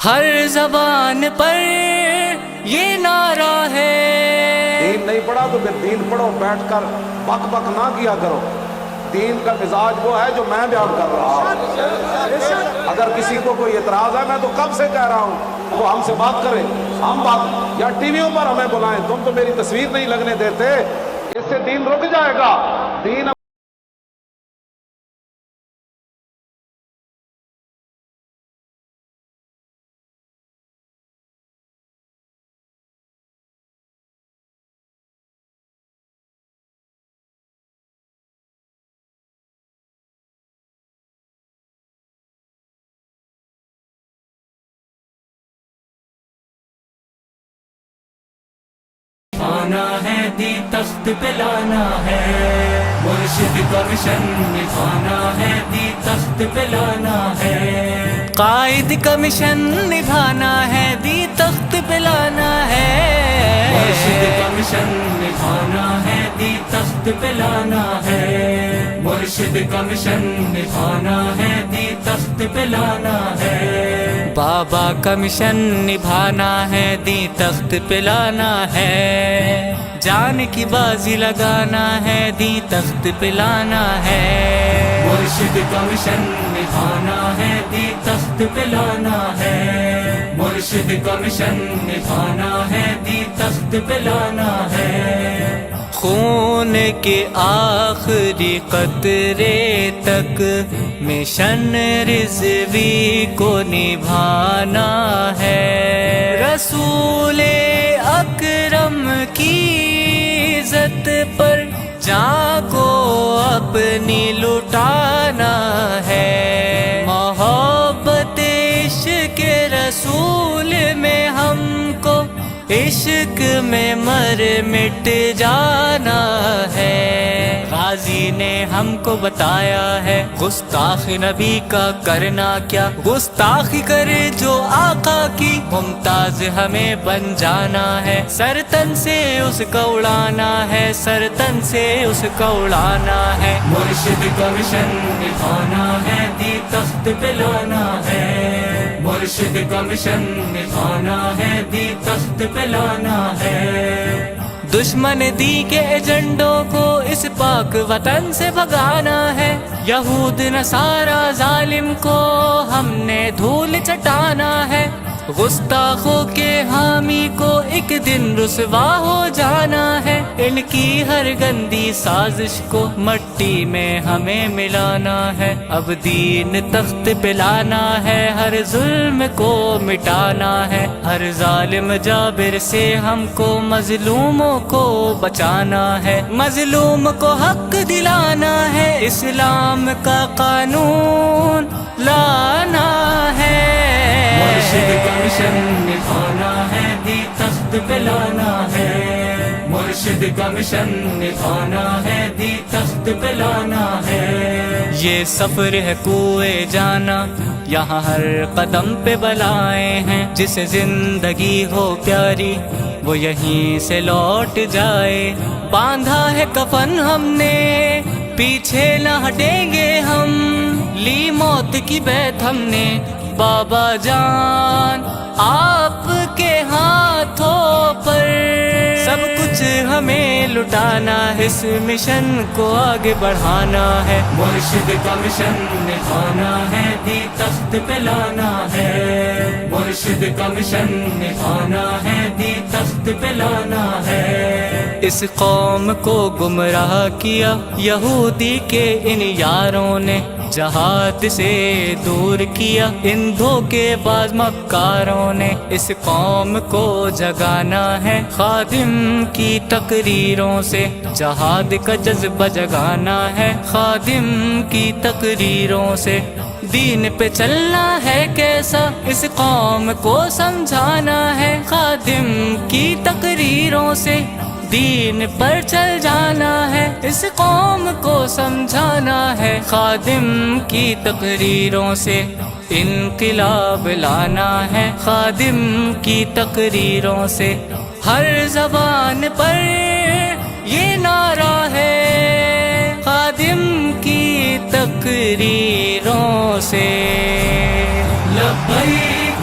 ہر زبان پر یہ نعرہ ہے۔ دین نہیں پڑھا تو پھر دین پڑھو، بیٹھ کر بک بک نہ کیا کرو۔ دین کا مزاج وہ ہے جو میں بیان کر رہا ہوں۔ اگر کسی کو کوئی اعتراض ہے، میں تو کب سے کہہ رہا ہوں وہ ہم سے بات کرے، ہم بات، یا ٹی ویوں پر ہمیں بلائیں، تم تو میری تصویر نہیں لگنے دیتے، اس سے دین رک جائے گا۔ دین آنا ہے دی تخت پہ لانا ہے، مرشد کا مشن نبھانا ہے، دی تخت پہ لانا ہے، قائد کا مشن نبھانا ہے، دی تخت پہ لانا ہے، مرشد کا مشن نبھانا ہے، دی تخت پہ لانا ہے، مرشد کا مشن نبھانا ہے، دی تخت پہ لانا ہے، بابا کا مشن نبھانا ہے، دی تخت پہ لانا ہے، جان کی بازی لگانا ہے، دی تخت پہ لانا ہے، مرشد کا مشن نبھانا ہے، دی تخت پہ لانا ہے، مرشد کا مشن نبھانا ہے، دی تخت پہ لانا ہے، خون کے آخری قطرے تک مشن رضوی کو نبھانا ہے، رسول اکرم کی عزت پر جان کو اپنی لٹانا ہے، محبت عشق رسول میں ہم کو عشق میں مر مٹ جانا ہے، غازی نے ہم کو بتایا ہے گستاخ نبی کا کرنا کیا، گستاخی کرے جو آقا کی ممتاز ہمیں بن جانا ہے، سر تن سے اس کا اڑانا ہے، سر تن سے اس کا اڑانا ہے، مرشد کا مشن نبھانا ہے، دی تخت پہ لانا ہے، مرشد کا مشن نبھانا ہے، دی تخت پہ لانا ہے، دشمن دی کے ایجنڈوں کو اس پاک وطن سے بھگانا ہے، یہود نصارا ظالم کو ہم نے دھول چٹانا ہے، گستاخوں کے حامی کو ایک دن رسوا ہو جانا ہے، ان کی ہر گندی سازش کو مٹی میں ہمیں ملانا ہے، اب دین تخت پہ لانا ہے، ہر ظلم کو مٹانا ہے، ہر ظالم جابر سے ہم کو مظلوموں کو بچانا ہے، مظلوم کو حق دلانا ہے، اسلام کا قانون لانا ہے، مرشد کا مشن نبھانا ہے، دی تخت پہ لانا ہے، مرشد کا مشن نبھانا ہے، دی تخت پہ لانا ہے، یہ سفر ہے کوئے جانا، یہاں ہر قدم پہ بلائیں ہیں، جسے زندگی ہو پیاری وہ یہیں سے لوٹ جائے، باندھا ہے کفن ہم نے پیچھے نہ ہٹیں گے ہم، لی موت کی بیعت ہم نے بابا جان آپ کے ہاتھوں پر، سب کچھ ہمیں لٹانا ہے، اس مشن کو آگے بڑھانا ہے، مرشد کا مشن نبھانا ہے، دی تخت پہ لانا ہے، مرشد کا مشن نبھانا ہے، دی تخت پہ لانا ہے، اس قوم کو گمراہ کیا یہودی کے ان یاروں نے، جہاد سے دور کیا ان دھوکے باز مکاروں نے، اس قوم کو جگانا ہے خادم کی تقریروں سے، جہاد کا جذبہ جگانا ہے خادم کی تقریروں سے، دین پہ چلنا ہے کیسا اس قوم کو سمجھانا ہے خادم کی تقریروں سے، دین پر چل جانا ہے اس قوم کو سمجھانا ہے خادم کی تقریروں سے، انقلاب لانا ہے خادم کی تقریروں سے، ہر زبان پر یہ نعرہ ہے خادم کی تقریروں سے، لبیک